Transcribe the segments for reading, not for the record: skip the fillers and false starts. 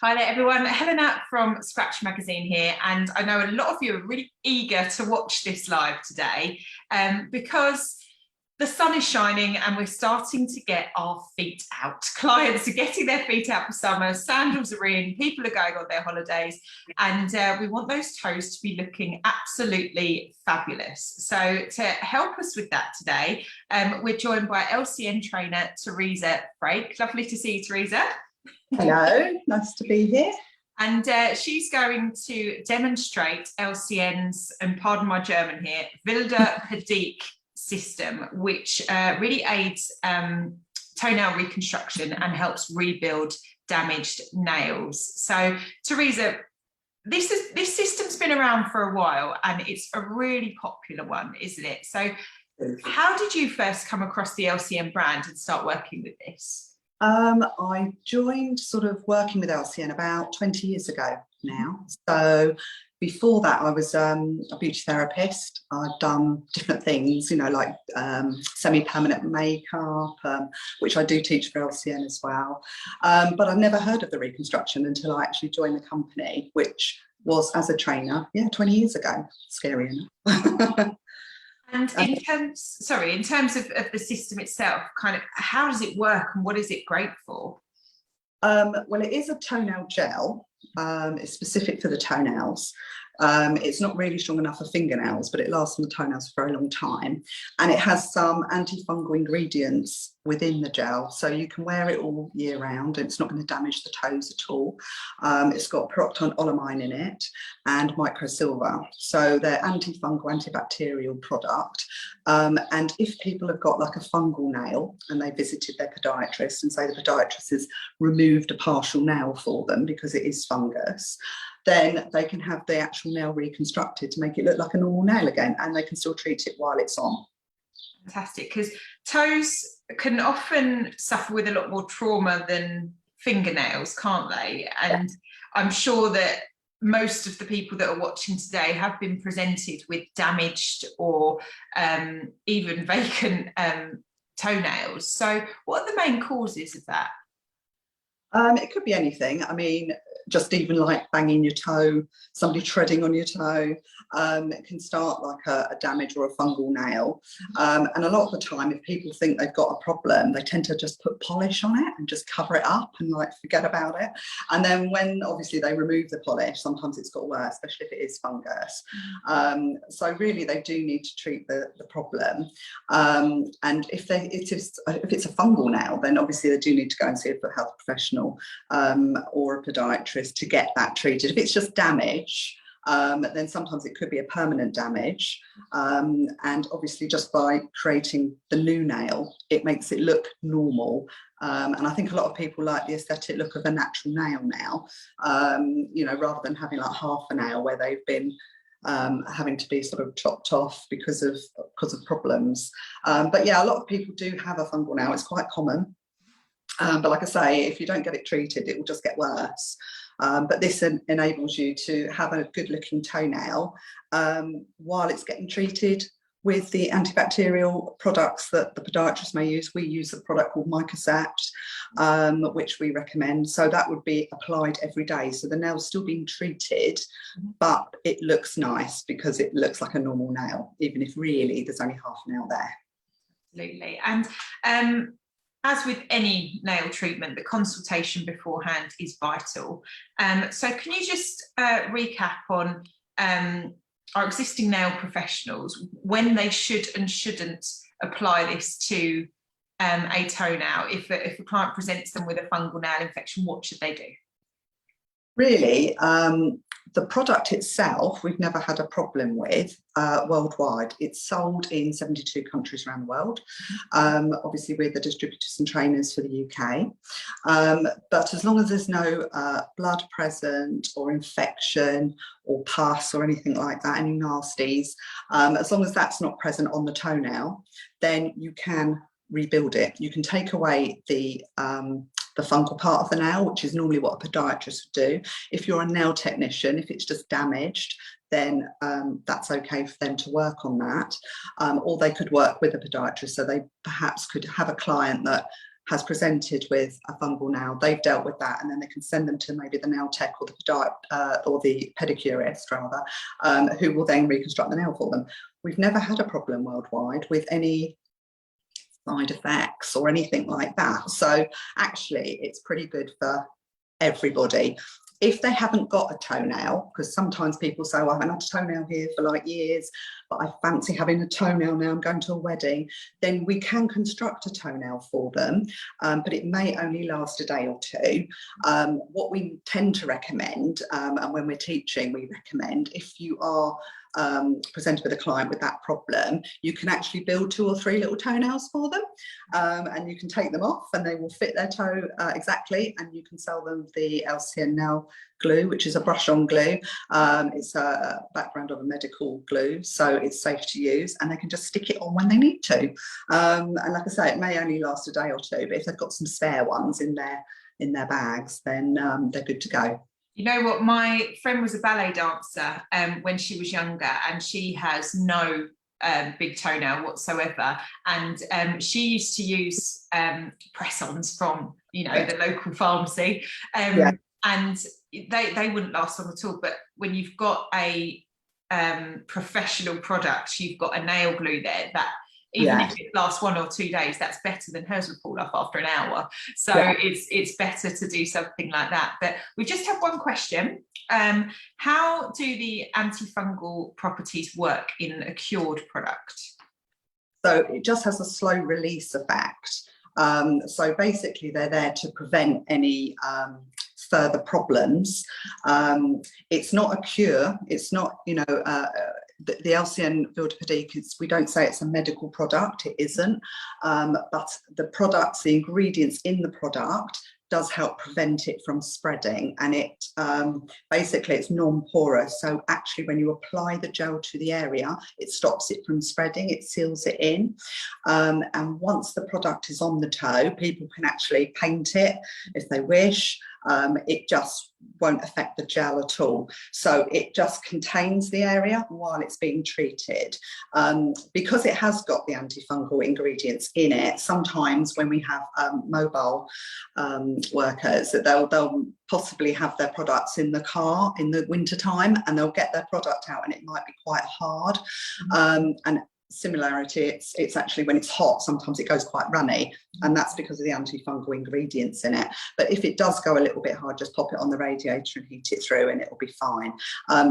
Hi there everyone, Helena from Scratch Magazine here, and I know a lot of you are really eager to watch this live today because the sun is shining and we're starting to get our feet out. Clients are getting their feet out for summer, sandals are in, people are going on their holidays, and we want those toes to be looking absolutely fabulous. So to help us with that today, we're joined by LCN trainer Teresa Frake. Lovely to see you, Teresa. Hello, nice to be here. And she's going to demonstrate LCN's, and pardon my German here, WildePedique system, which really aids toenail reconstruction and helps rebuild damaged nails. So, Teresa, this system's been around for a while and it's a really popular one, isn't it? So, how did you first come across the LCN brand and start working with this? I joined sort of working with LCN about 20 years ago now. So before that, I was a beauty therapist. I'd done different things, you know, like semi-permanent makeup, which I do teach for LCN as well. But I've never heard of the reconstruction until I actually joined the company, which was as a trainer, 20 years ago. Scary enough. And in terms of the system itself, kind of how does it work and what is it great for? Well, it is a toenail gel. It's specific for the toenails. It's not really strong enough for fingernails, but it lasts on the toenails for a very long time. And it has some antifungal ingredients within the gel, so you can wear it all year round and it's not going to damage the toes at all. It's got peroxide olamine in it and microsilver, so they're antifungal, antibacterial product. And if people have got like a fungal nail and they visited their podiatrist and say the podiatrist has removed a partial nail for them because it is fungus, then they can have the actual nail reconstructed to make it look like a normal nail again, and they can still treat it while it's on. Fantastic, because toes can often suffer with a lot more trauma than fingernails, can't they? And I'm sure that most of the people that are watching today have been presented with damaged or even vacant toenails. So what are the main causes of that? It could be anything. I mean, just even like banging your toe, somebody treading on your toe, it can start like a damage or a fungal nail. And a lot of the time, if people think they've got a problem, they tend to just put polish on it and just cover it up and like forget about it. And then when obviously they remove the polish, sometimes it's got worse, especially if it is fungus. So really they do need to treat the problem. And if it's a fungal nail, then obviously they do need to go and see a foot health professional or a podiatrist to get that treated. If it's just damage, then sometimes it could be a permanent damage, and obviously just by creating the new nail it makes it look normal, and I think a lot of people like the aesthetic look of a natural nail now, you know, rather than having like half a nail where they've been having to be sort of chopped off because of problems. But yeah, a lot of people do have a fungal nail. It's quite common. But like I say, if you don't get it treated, it will just get worse. But this enables you to have a good looking toenail while it's getting treated with the antibacterial products that the podiatrist may use. We use a product called Microcept, which we recommend. So that would be applied every day. So the nail's still being treated, but it looks nice because it looks like a normal nail, even if really there's only half a nail there. Absolutely. And as with any nail treatment, the consultation beforehand is vital. So can you just recap on our existing nail professionals, when they should and shouldn't apply this to a toenail? If a client presents them with a fungal nail infection, what should they do? Really, the product itself, we've never had a problem with worldwide. It's sold in 72 countries around the world. Obviously, we're the distributors and trainers for the UK. But as long as there's no blood present or infection or pus or anything like that, any nasties, as long as that's not present on the toenail, then you can rebuild it. You can take away the fungal part of the nail, which is normally what a podiatrist would do. If you're a nail technician, if it's just damaged, then that's okay for them to work on that. Or they could work with a podiatrist, so they perhaps could have a client that has presented with a fungal nail, they've dealt with that, and then they can send them to maybe the nail tech or the pedicurist rather, who will then reconstruct the nail for them. We've never had a problem worldwide with any side effects or anything like that. So actually, it's pretty good for everybody. If they haven't got a toenail, because sometimes people say, well, I haven't had a toenail here for like years, but I fancy having a toenail now, I'm going to a wedding, then we can construct a toenail for them, but it may only last a day or two. What we tend to recommend, and when we're teaching, we recommend if you are presented with a client with that problem, you can actually build 2 or 3 little toenails for them, and you can take them off and they will fit their toe exactly, and you can sell them the LCN nail glue, which is a brush-on glue. It's a background of a medical glue, so it's safe to use, and they can just stick it on when they need to. And like I say, it may only last a day or two, but if they've got some spare ones in their bags, then they're good to go. You know what, my friend was a ballet dancer when she was younger, and she has no big toenail whatsoever, and she used to use press-ons from, you know, the local pharmacy, and they wouldn't last long at all. But when you've got a professional product, you've got a nail glue there that even if it lasts 1 or 2 days, that's better than hers would fall off after an hour. So it's better to do something like that. But we just have one question. How do the antifungal properties work in a cured product? So it just has a slow release effect. So basically they're there to prevent any further problems. It's not a cure. It's not, you know, the LCN Wilde-Pedique, we don't say it's a medical product, it isn't, but the products, the ingredients in the product does help prevent it from spreading, and it basically it's non-porous, so actually when you apply the gel to the area, it stops it from spreading, it seals it in, and once the product is on the toe, people can actually paint it if they wish. It just won't affect the gel at all, so it just contains the area while it's being treated. Because it has got the antifungal ingredients in it, sometimes when we have mobile workers, that they'll possibly have their products in the car in the winter time, and they'll get their product out and it might be quite hard. And similarity, it's actually when it's hot, sometimes it goes quite runny, and that's because of the antifungal ingredients in it. But if it does go a little bit hard, just pop it on the radiator and heat it through and it will be fine.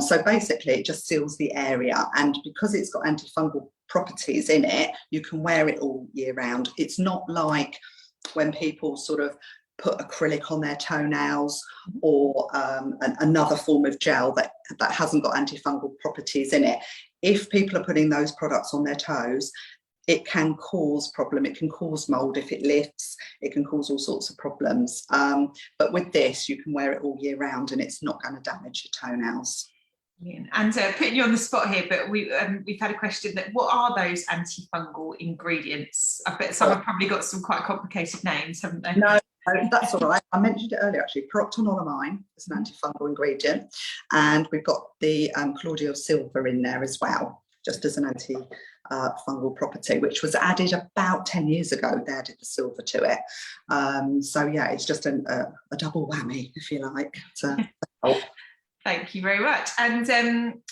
So basically it just seals the area, and because it's got antifungal properties in it, you can wear it all year round. It's not like when people sort of put acrylic on their toenails, or another form of gel that hasn't got antifungal properties in it. If people are putting those products on their toes, it can cause problem. It can cause mold if it lifts. It can cause all sorts of problems. But with this, you can wear it all year round, and it's not going to damage your toenails. And putting you on the spot here, but we've had a question that what are those antifungal ingredients? I bet some have probably got some quite complicated names, haven't they? No, that's all right. I mentioned it earlier actually. Proctonolamine is an antifungal ingredient, and we've got the colloidal silver in there as well, just as an anti-fungal property, which was added about 10 years ago. They added the silver to it. So yeah, it's just a double whammy, if you like. Thank you very much. And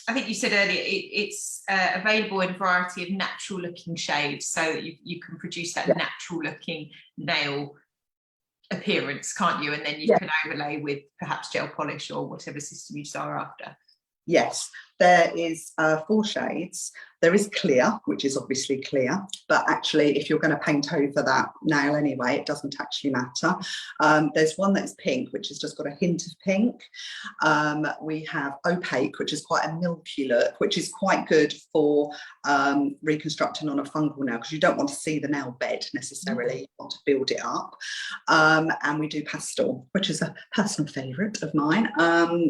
I think you said earlier it's available in a variety of natural looking shades, so that you can produce that natural looking nail appearance, can't you? And then you can overlay with perhaps gel polish or whatever system you desire after. Yes, there is 4 shades. There is clear, which is obviously clear, but actually if you're going to paint over that nail anyway, it doesn't actually matter. There's one that's pink, which has just got a hint of pink. We have opaque, which is quite a milky look, which is quite good for reconstructing on a fungal nail, because you don't want to see the nail bed necessarily, you want to build it up. And we do pastel, which is a personal favourite of mine.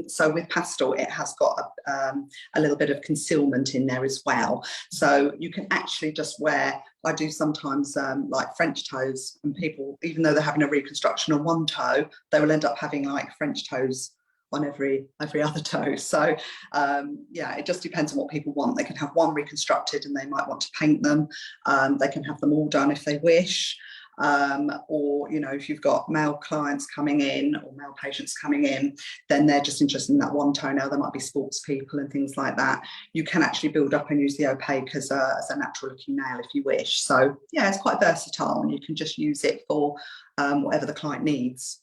So with pastel, it has got a little bit of concealment in there as well. So you can actually just wear, I do sometimes like French toes, and people, even though they're having a reconstruction on one toe, they will end up having like French toes on every other toe. So yeah, it just depends on what people want. They can have one reconstructed and they might want to paint them. They can have them all done if they wish. or, you know, if you've got male clients coming in or male patients coming in, then they're just interested in that one toenail. There might be sports people and things like that. You can actually build up and use the opaque as a natural looking nail if you wish. So yeah, it's quite versatile, and you can just use it for whatever the client needs.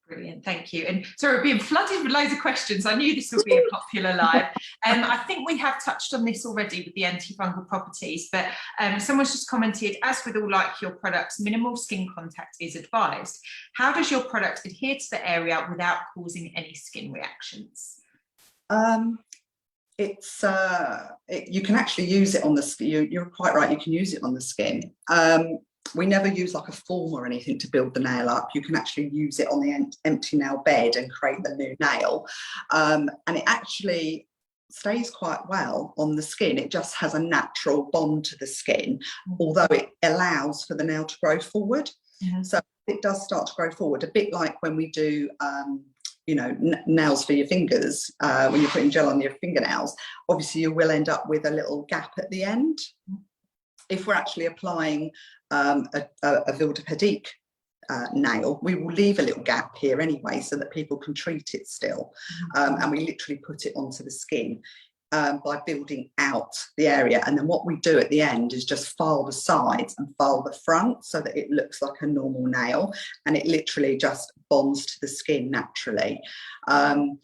Brilliant, thank you. And sorry, we're being flooded with loads of questions. I knew this would be a popular live. I think we have touched on this already with the antifungal properties, but someone's just commented, as with all like your products, minimal skin contact is advised. How does your product adhere to the area without causing any skin reactions? You can actually use it on the skin. You're quite right, you can use it on the skin. We never use like a form or anything to build the nail up. You can actually use it on the empty nail bed and create the new nail. And it actually stays quite well on the skin. It just has a natural bond to the skin, although it allows for the nail to grow forward. So it does start to grow forward, a bit like when we do you know, nails for your fingers, when you're putting gel on your fingernails. Obviously you will end up with a little gap at the end. If we're actually applying a WildePedique nail, we will leave a little gap here anyway so that people can treat it still. And we literally put it onto the skin by building out the area. And then what we do at the end is just file the sides and file the front so that it looks like a normal nail, and it literally just bonds to the skin naturally. You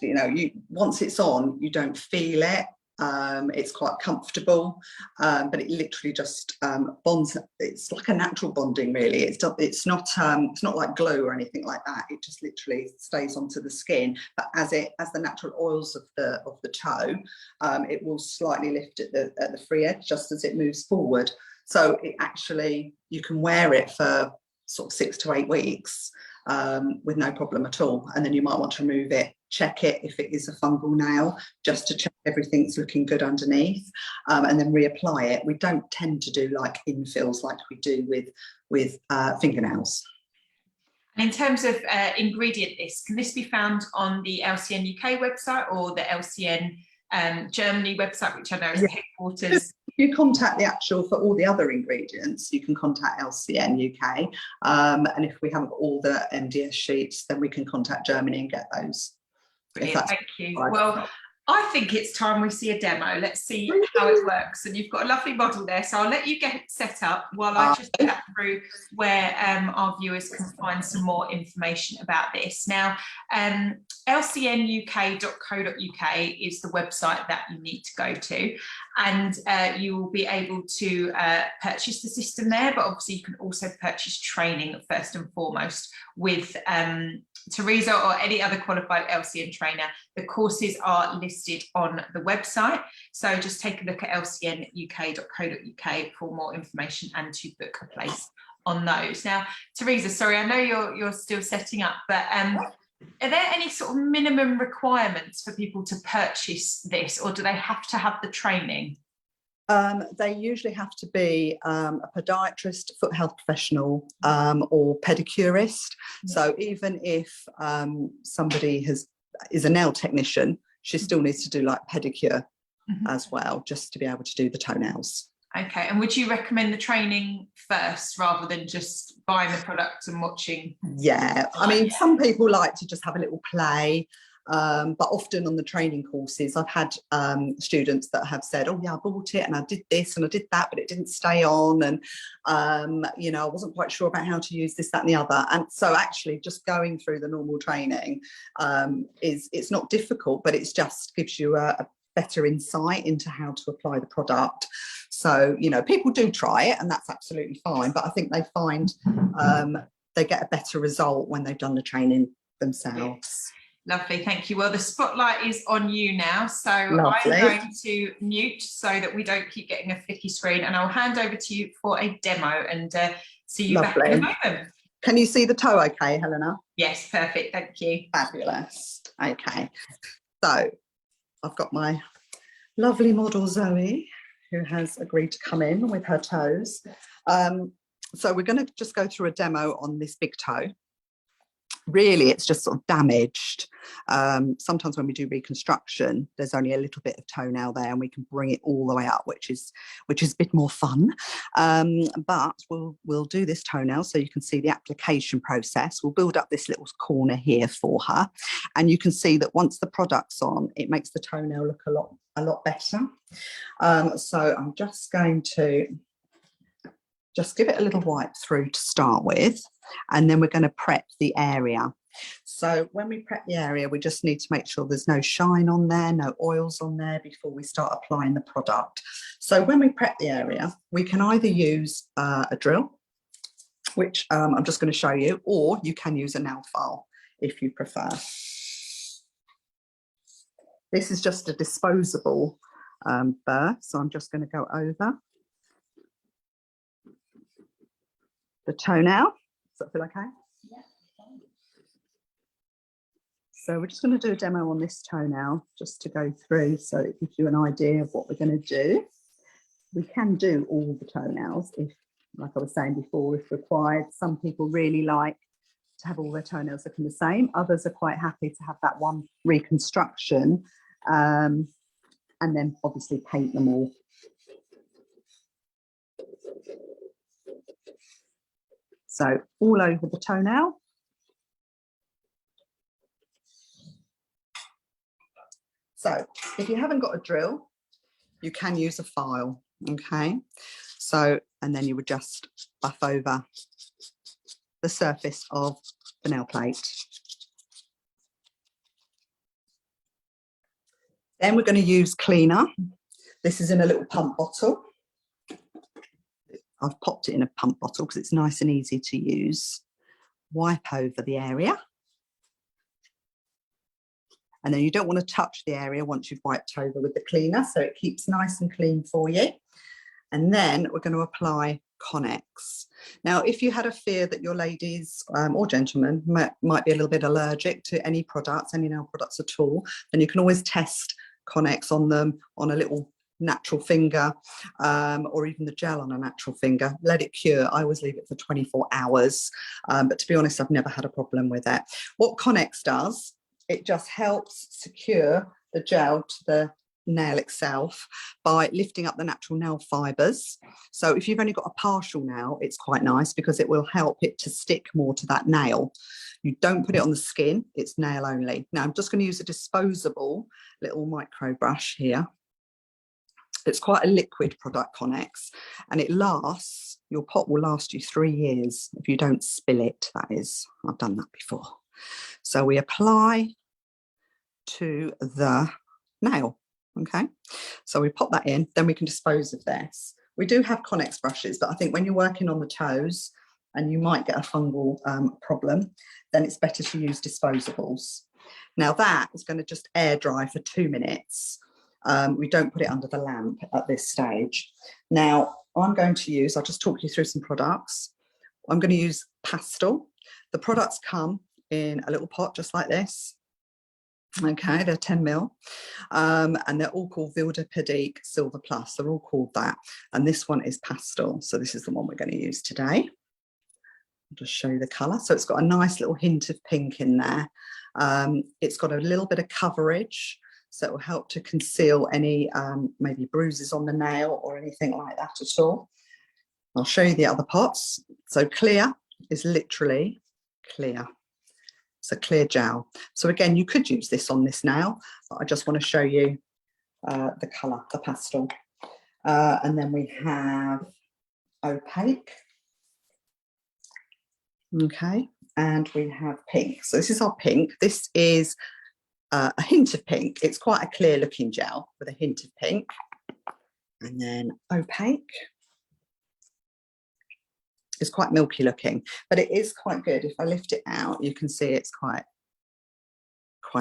know, once it's on, you don't feel it. It's quite comfortable, but it literally just bonds. It's like a natural bonding, really. It's not like glue or anything like that. It just literally stays onto the skin. But as the natural oils of the toe, it will slightly lift at the free edge just as it moves forward. So it actually, you can wear it for sort of 6 to 8 weeks with no problem at all. And then you might want to remove it, check it if it is a fungal nail, just to check everything's looking good underneath, and then reapply it. We don't tend to do like infills like we do with fingernails. And in terms of ingredient list, can this be found on the LCN UK website or the LCN Germany website, which I know is the headquarters? If you contact the actual, for all the other ingredients, you can contact LCN UK. And if we haven't got all the MDS sheets, then we can contact Germany and get those. Brilliant, thank you. Well, I think it's time we see a demo. Let's see how it works. And you've got a lovely model there, so I'll let you get it set up while I just chat through where our viewers can find some more information about this. Now, lcnuk.co.uk is the website that you need to go to, and you will be able to purchase the system there, but obviously you can also purchase training first and foremost with Teresa or any other qualified LCN trainer. The courses are listed on the website, so just take a look at lcnuk.co.uk for more information and to book a place on those. Now, Teresa, sorry, I know you're still setting up, but are there any sort of minimum requirements for people to purchase this, or do they have to have the training? They usually have to be a podiatrist, foot health professional, or pedicurist. So even if somebody is a nail technician, she still needs to do like pedicure as well, just to be able to do the toenails. Okay, and would you recommend the training first rather than just buying the product and watching? Yeah, I mean, some people like to just have a little play. But often on the training courses, I've had students that have said, oh yeah, I bought it and I did this and I did that, but it didn't stay on, and you know, I wasn't quite sure about how to use this, that and the other. And so actually just going through the normal training it's not difficult, but it just gives you a better insight into how to apply the product. So, you know, people do try it and that's absolutely fine, but I think they find they get a better result when they've done the training themselves. Lovely, thank you. Well, the spotlight is on you now, so Lovely. I'm going to mute so that we don't keep getting a flicky screen, and I'll hand over to you for a demo and see you Lovely. back in a moment. Can you see the toe okay, Helena? Yes, perfect, thank you. Fabulous. Okay, so I've got my lovely model Zoe, who has agreed to come in with her toes. So we're going to just go through a demo on this big toe. Really, it's just sort of damaged. Sometimes when we do reconstruction, there's only a little bit of toenail there and we can bring it all the way up, which is a bit more fun. But we'll do this toenail so you can see the application process. We'll build up this little corner here for her, and you can see that once the product's on, it makes the toenail look a lot better. So I'm just going to just give it a little wipe through to start with, and then we're going to prep the area. So when we prep the area, we just need to make sure there's no shine on there, no oils on there before we start applying the product. So when we prep the area, we can either use a drill, which I'm just going to show you, or you can use a nail file if you prefer. This is just a disposable burr, so I'm just going to go over the toenail. Does that feel okay? Yeah. So we're just going to do a demo on this toenail just to go through so it gives you an idea of what we're going to do. We can do all the toenails if, like I was saying before, if required. Some people really like to have all their toenails looking the same. Others are quite happy to have that one reconstruction and then obviously paint them all. So all over the toenail. So if you haven't got a drill, you can use a file, okay? So, and then you would just buff over the surface of the nail plate. Then we're going to use cleaner. This is in a little pump bottle. I've popped it in a pump bottle because it's nice and easy to use. Wipe over the area. And then you don't want to touch the area once you've wiped over with the cleaner, so it keeps nice and clean for you. And then we're going to apply Connex. Now, if you had a fear that your ladies or gentlemen might be a little bit allergic to any products, any nail products at all, then you can always test Connex on them on a little natural finger or even the gel on a natural finger. Let it cure. I always leave it for 24 hours. But to be honest, I've never had a problem with it. What Connex does, it just helps secure the gel to the nail itself by lifting up the natural nail fibres. So if you've only got a partial nail, it's quite nice because it will help it to stick more to that nail. You don't put it on the skin, it's nail only. Now I'm just going to use a disposable little micro brush here. It's quite a liquid product, Connex, and it lasts, your pot will last you 3 years if you don't spill it, that is. I've done that before. So we apply to the nail, okay? So we pop that in, then we can dispose of this. We do have Connex brushes, but I think when you're working on the toes and you might get a fungal problem, then it's better to use disposables. Now that is going to just air dry for 2 minutes. We don't put it under the lamp at this stage. Now I'm going to use, I'll just talk you through some products. I'm going to use pastel. The products come in a little pot just like this. Okay, they're 10 ml, and they're all called WildePedique Silver Plus. They're all called that, and this one is pastel, so this is the one we're going to use today. I'll just show you the colour. So it's got a nice little hint of pink in there. It's got a little bit of coverage, so it will help to conceal any maybe bruises on the nail or anything like that at all. I'll show you the other pots. So clear is literally clear. It's a clear gel. So again, you could use this on this nail, but I just want to show you the colour, the pastel. And then we have opaque. Okay, and we have pink. So this is our pink. This is a hint of pink. It's quite a clear looking gel with a hint of pink. And then opaque. It's quite milky looking, but it is quite good. If I lift it out, you can see it's quite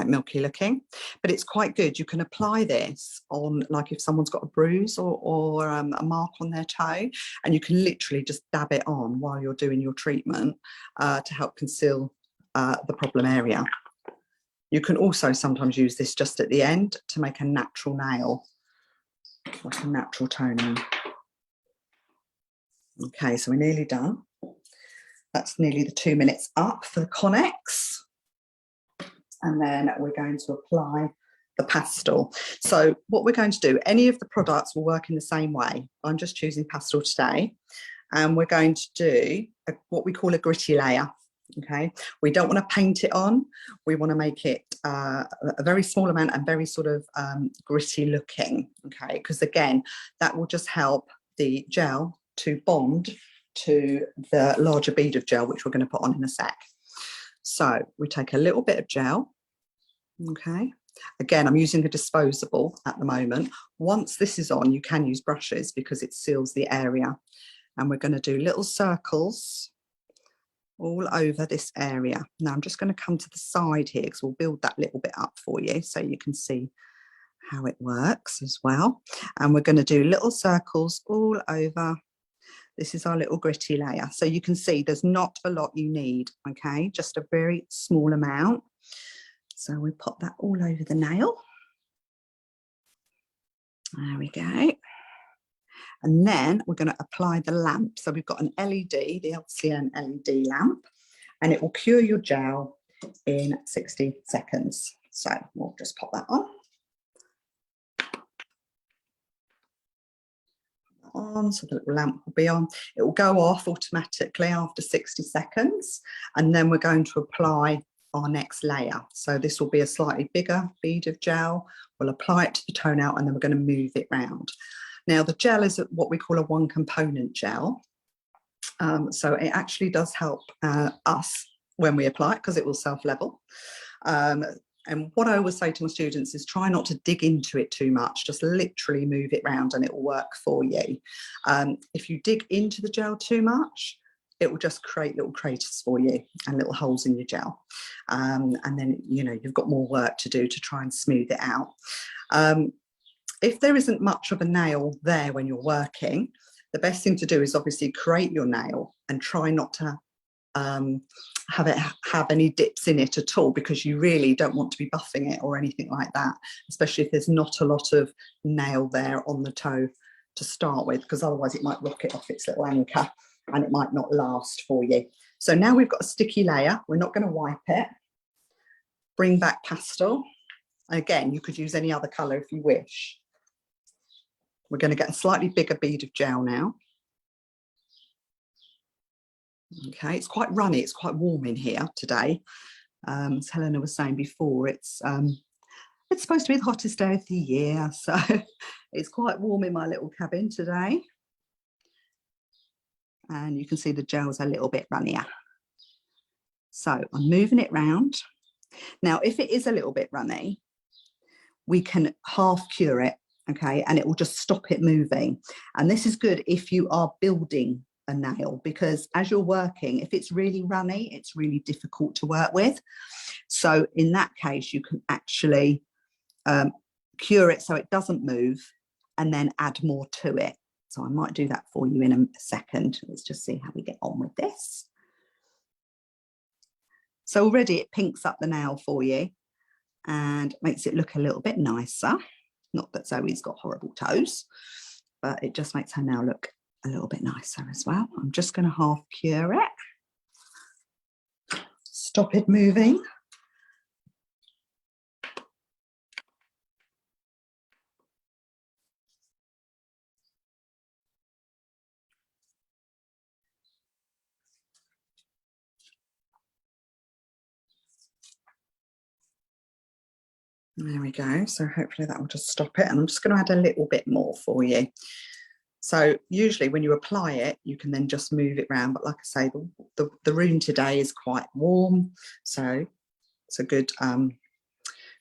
milky looking, but it's quite good. You can apply this on, like if someone's got a bruise or a mark on their toe, and you can literally just dab it on while you're doing your treatment to help conceal the problem area. You can also sometimes use this just at the end to make a natural nail, like a natural toenail. Okay, so we're nearly done. That's nearly the 2 minutes up for the Connex. And then we're going to apply the pastel. So what we're going to do, any of the products will work in the same way. I'm just choosing pastel today. And we're going to do what we call a gritty layer. Okay, we don't want to paint it on. We want to make it a very small amount and very sort of gritty looking. Okay, because again, that will just help the gel to bond to the larger bead of gel, which we're going to put on in a sec. So we take a little bit of gel. Okay, again, I'm using a disposable at the moment. Once this is on, you can use brushes because it seals the area. And we're going to do little circles all over this area. Now I'm just going to come to the side here because we'll build that little bit up for you so you can see how it works as well. And we're going to do little circles all over. This is our little gritty layer. So you can see there's not a lot you need, okay? Just a very small amount. So we pop that all over the nail. There we go. And then we're going to apply the lamp. So we've got an LED, the LCN LED lamp, and it will cure your gel in 60 seconds. So we'll just pop that on. So the little lamp will be on. It will go off automatically after 60 seconds. And then we're going to apply our next layer. So this will be a slightly bigger bead of gel. We'll apply it to the toenail and then we're going to move it round. Now the gel is what we call a one component gel. So it actually does help us when we apply it because it will self-level. And what I always say to my students is try not to dig into it too much, just literally move it around and it will work for you. If you dig into the gel too much, it will just create little craters for you and little holes in your gel. And then, you know, you've got more work to do to try and smooth it out. If there isn't much of a nail there when you're working, the best thing to do is obviously create your nail and try not to have any dips in it at all, because you really don't want to be buffing it or anything like that, especially if there's not a lot of nail there on the toe to start with, because otherwise it might rock it off its little anchor and it might not last for you. So now we've got a sticky layer. We're not going to wipe it. Bring back pastel. Again, you could use any other colour if you wish. We're going to get a slightly bigger bead of gel now. Okay, it's quite runny, it's quite warm in here today. As Helena was saying before, it's supposed to be the hottest day of the year, so it's quite warm in my little cabin today. And you can see the gel's a little bit runnier. So I'm moving it round. Now, if it is a little bit runny, we can half cure it. Okay, and it will just stop it moving. And this is good if you are building a nail, because as you're working, if it's really runny, it's really difficult to work with. So in that case, you can actually cure it so it doesn't move and then add more to it. So I might do that for you in a second. Let's just see how we get on with this. So already it pinks up the nail for you and makes it look a little bit nicer. Not that Zoe's got horrible toes, but it just makes her nail look a little bit nicer as well. I'm just going to half cure it. Stop it moving. There we go. So hopefully that will just stop it. And I'm just going to add a little bit more for you. So usually when you apply it, you can then just move it around. But like I say, the room today is quite warm. So it's a good,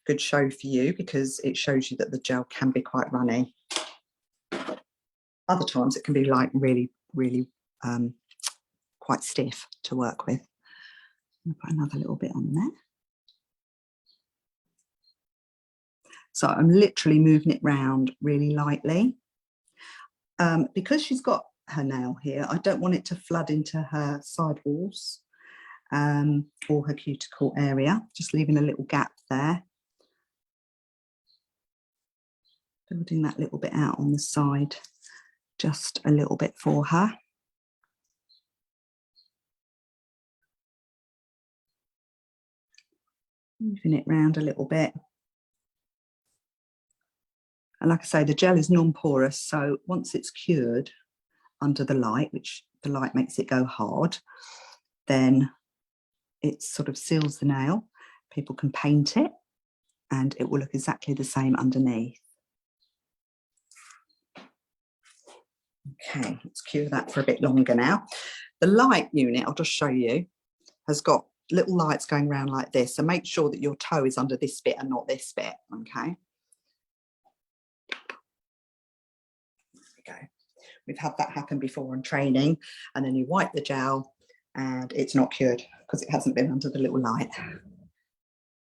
good show for you because it shows you that the gel can be quite runny. Other times it can be like really, really quite stiff to work with. I'm going to put another little bit on there. So I'm literally moving it round really lightly. Because she's got her nail here, I don't want it to flood into her side walls or her cuticle area, just leaving a little gap there. Building that little bit out on the side, just a little bit for her. moving it round a little bit. And like I say, the gel is non-porous, so once it's cured under the light, which the light makes it go hard, then it sort of seals the nail. People can paint it and it will look exactly the same underneath. Okay, let's cure that for a bit longer now. The light unit, I'll just show you, has got little lights going around like this. So make sure that your toe is under this bit and not this bit, okay? Go. We've had that happen before on training, and then you wipe the gel and it's not cured because it hasn't been under the little light.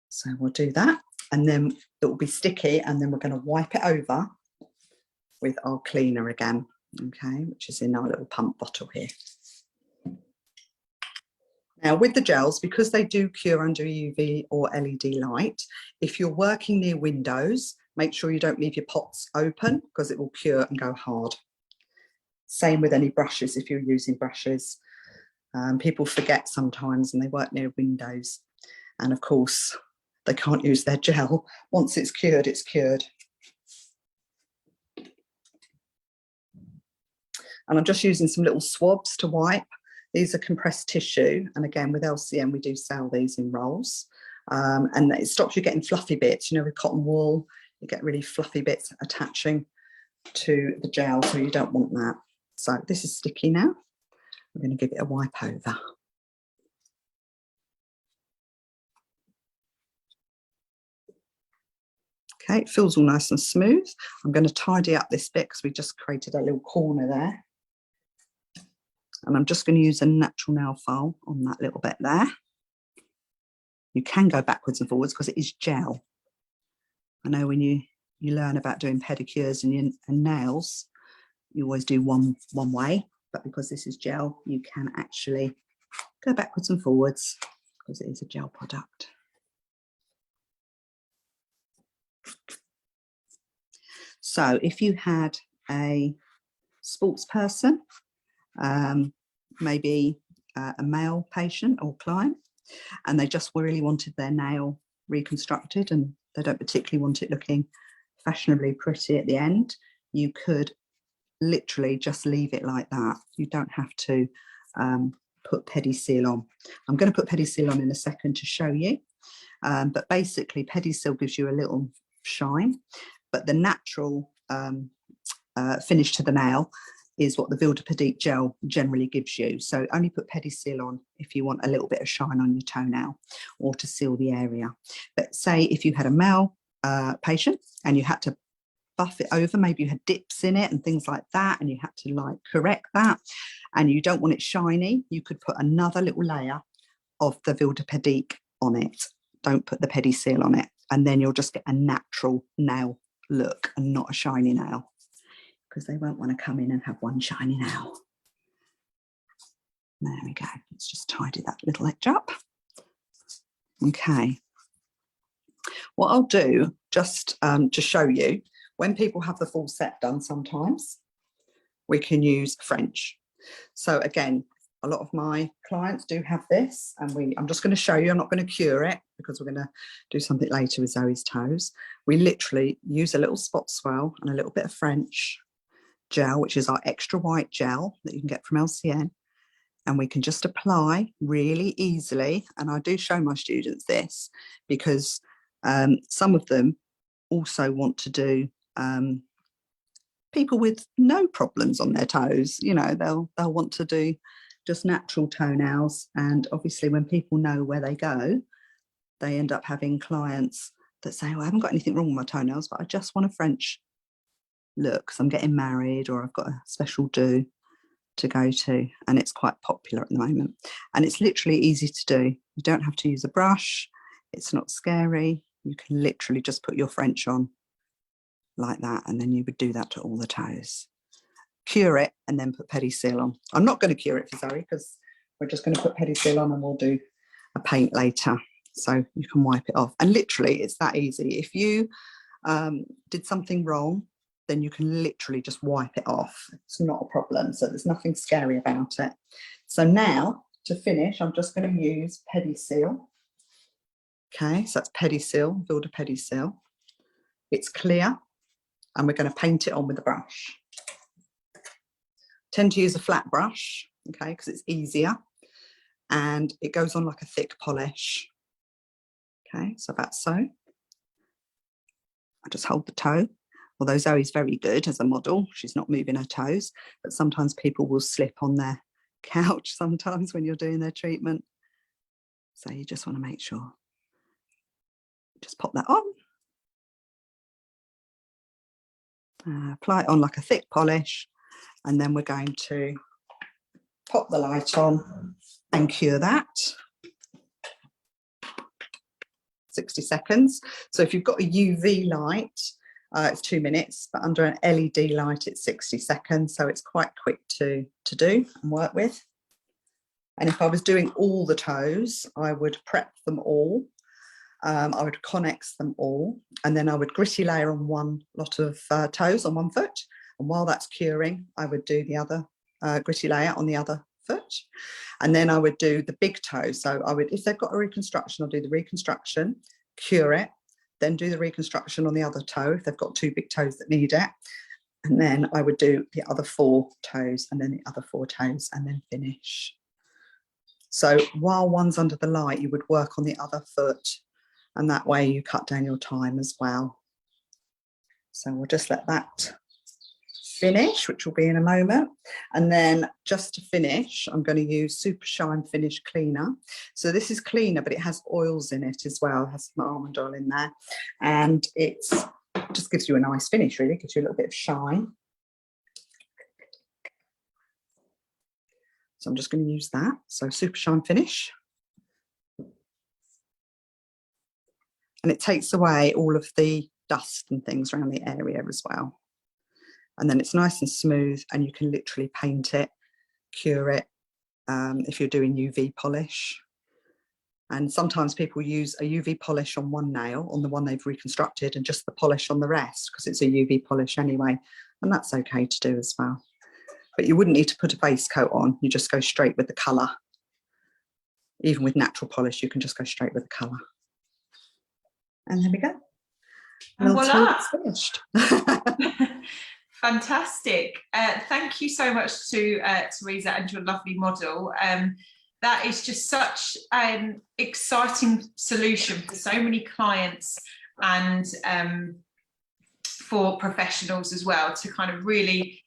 So we'll do that, and then it will be sticky, and then we're going to wipe it over with our cleaner again, okay, which is in our little pump bottle here. Now with the gels, because they do cure under UV or LED light, if you're working near windows, make sure you don't leave your pots open because it will cure and go hard. Same with any brushes if you're using brushes. People forget sometimes and they work near windows. And of course, they can't use their gel. Once it's cured, it's cured. And I'm just using some little swabs to wipe. These are compressed tissue. And again, with LCN, we do sell these in rolls. And it stops you getting fluffy bits. You know, with cotton wool, you get really fluffy bits attaching to the gel, so you don't want that. So this is sticky now. I'm going to give it a wipe over. Okay, it feels all nice and smooth. I'm going to tidy up this bit because we just created a little corner there. And I'm just going to use a natural nail file on that little bit there. You can go backwards and forwards because it is gel. I know when you learn about doing pedicures and nails, you always do one way, but because this is gel, you can actually go backwards and forwards because it is a gel product. So if you had a sports person, maybe a male patient or client, and they just really wanted their nail reconstructed and they don't particularly want it looking fashionably pretty at the end, you could literally just leave it like that. You don't have to put Pedi-Seal on. I'm going to put Pedi-Seal on in a second to show you, but basically Pedi-Seal gives you a little shine, but the natural finish to the nail is what the WildePedique gel generally gives you. So only put Pedi-Seal on if you want a little bit of shine on your toenail or to seal the area. But say if you had a male patient and you had to buff it over, maybe you had dips in it and things like that, and you had to like correct that, and you don't want it shiny, you could put another little layer of the WildePedique on it. Don't put the Pedi-Seal on it, and then you'll just get a natural nail look and not a shiny nail, because they won't want to come in and have one shiny nail. There we go. Let's just tidy that little edge up. Okay. What I'll do, just to show you, when people have the full set done, sometimes we can use French. So again, a lot of my clients do have this, and I'm just going to show you. I'm not going to cure it because we're going to do something later with Zoe's toes. We literally use a little spot swell and a little bit of French gel, which is our extra white gel that you can get from LCN, and we can just apply really easily. And I do show my students this because some of them also want to do people with no problems on their toes. You know, they'll want to do just natural toenails, and obviously when people know where they go, they end up having clients that say, well, I haven't got anything wrong with my toenails, but I just want a French look because I'm getting married or I've got a special do to go to, and it's quite popular at the moment. And it's literally easy to do. You don't have to use a brush. It's not scary. You can literally just put your French on like that, and then you would do that to all the toes. Cure it and then put Pedi-Seal on. I'm not going to cure it for Zoe because we're just going to put Pedi-Seal on and we'll do a paint later, so you can wipe it off. And literally it's that easy. If you did something wrong, then you can literally just wipe it off. It's not a problem, so there's nothing scary about it. So now to finish, I'm just going to use Pedi-Seal Okay, so that's Pedicel, WildePedique. It's clear, and we're going to paint it on with a brush. Tend to use a flat brush, okay, because it's easier, and it goes on like a thick polish. Okay, so about so. I just hold the toe. Although Zoe's very good as a model, she's not moving her toes, but sometimes people will slip on their couch sometimes when you're doing their treatment. So you just want to make sure. Just pop that on. Apply it on like a thick polish, and then we're going to pop the light on and cure that. 60 seconds. So if you've got a UV light, it's 2 minutes, but under an LED light, it's 60 seconds. So it's quite quick to do and work with. And if I was doing all the toes, I would prep them all. I would Connex them all, and then I would gritty layer on one lot of toes on one foot. And while that's curing, I would do the other gritty layer on the other foot. And then I would do the big toe. So I would, if they've got a reconstruction, I'll do the reconstruction, cure it, then do the reconstruction on the other toe if they've got 2 big toes that need it. And then I would do the other 4 toes, and then the other 4 toes, and then finish. So while one's under the light, you would work on the other foot, and that way you cut down your time as well. So we'll just let that finish, which will be in a moment. And then just to finish, I'm going to use Super Shine Finish Cleaner. So this is cleaner, but it has oils in it as well. It has some almond oil in there, and it just gives you a nice finish, really. Gives you a little bit of shine. So I'm just going to use that. So Super Shine Finish. And it takes away all of the dust and things around the area as well. And then it's nice and smooth, and you can literally paint it, cure it, if you're doing UV polish. And sometimes people use a UV polish on one nail, on the one they've reconstructed, and just the polish on the rest, because it's a UV polish anyway. And that's okay to do as well. But you wouldn't need to put a base coat on. You just go straight with the colour. Even with natural polish, you can just go straight with the colour. And there we go. And voila. It's finished. Fantastic. Thank you so much to Teresa and your lovely model. That is just such an exciting solution for so many clients, and for professionals as well, to kind of really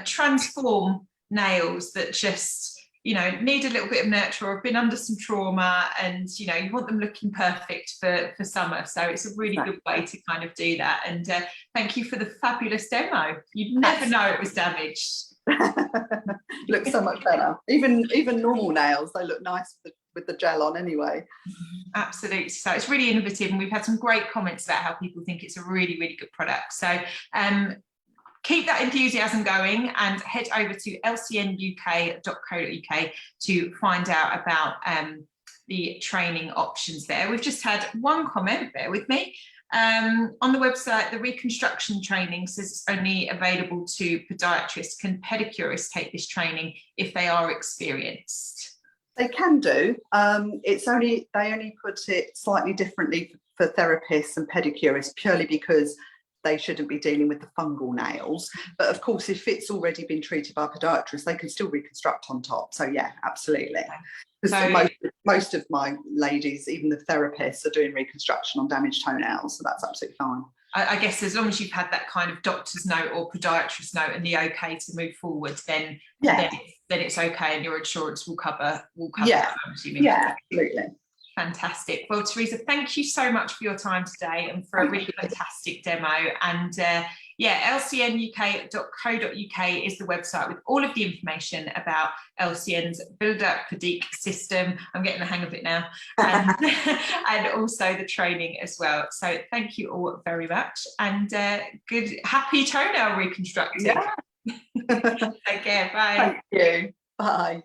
transform nails that just, you know, need a little bit of nurture or have been under some trauma, and, you know, you want them looking perfect for summer. So it's a really good way to kind of do that. And thank you for the fabulous demo. You'd never know it was damaged. Looks so much better. Even normal nails, they look nice with the gel on anyway. Absolutely. So it's really innovative, and we've had some great comments about how people think it's a really, really good product. So keep that enthusiasm going, and head over to lcnuk.co.uk to find out about the training options there. We've just had one comment, bear with me. On the website, the reconstruction training says it's only available to podiatrists. Can pedicurists take this training if they are experienced? They can do. They only put it slightly differently for therapists and pedicurists, purely because they shouldn't be dealing with the fungal nails. But of course, if it's already been treated by a podiatrist, they can still reconstruct on top. So yeah, absolutely. So, most of my ladies, even the therapists, are doing reconstruction on damaged toenails. So that's absolutely fine. I guess as long as you've had that kind of doctor's note or podiatrist note and the okay to move forward, then it's okay, and your insurance will cover yeah. that, I'm assuming. Yeah, absolutely. Fantastic. Well, Teresa, thank you so much for your time today and for a really fantastic demo. And lcnuk.co.uk is the website with all of the information about LCN's WildePedique system. I'm getting the hang of it now. And also the training as well. So thank you all very much, and happy toenail reconstructing. Yeah. Take care. Bye. Thank you. Bye.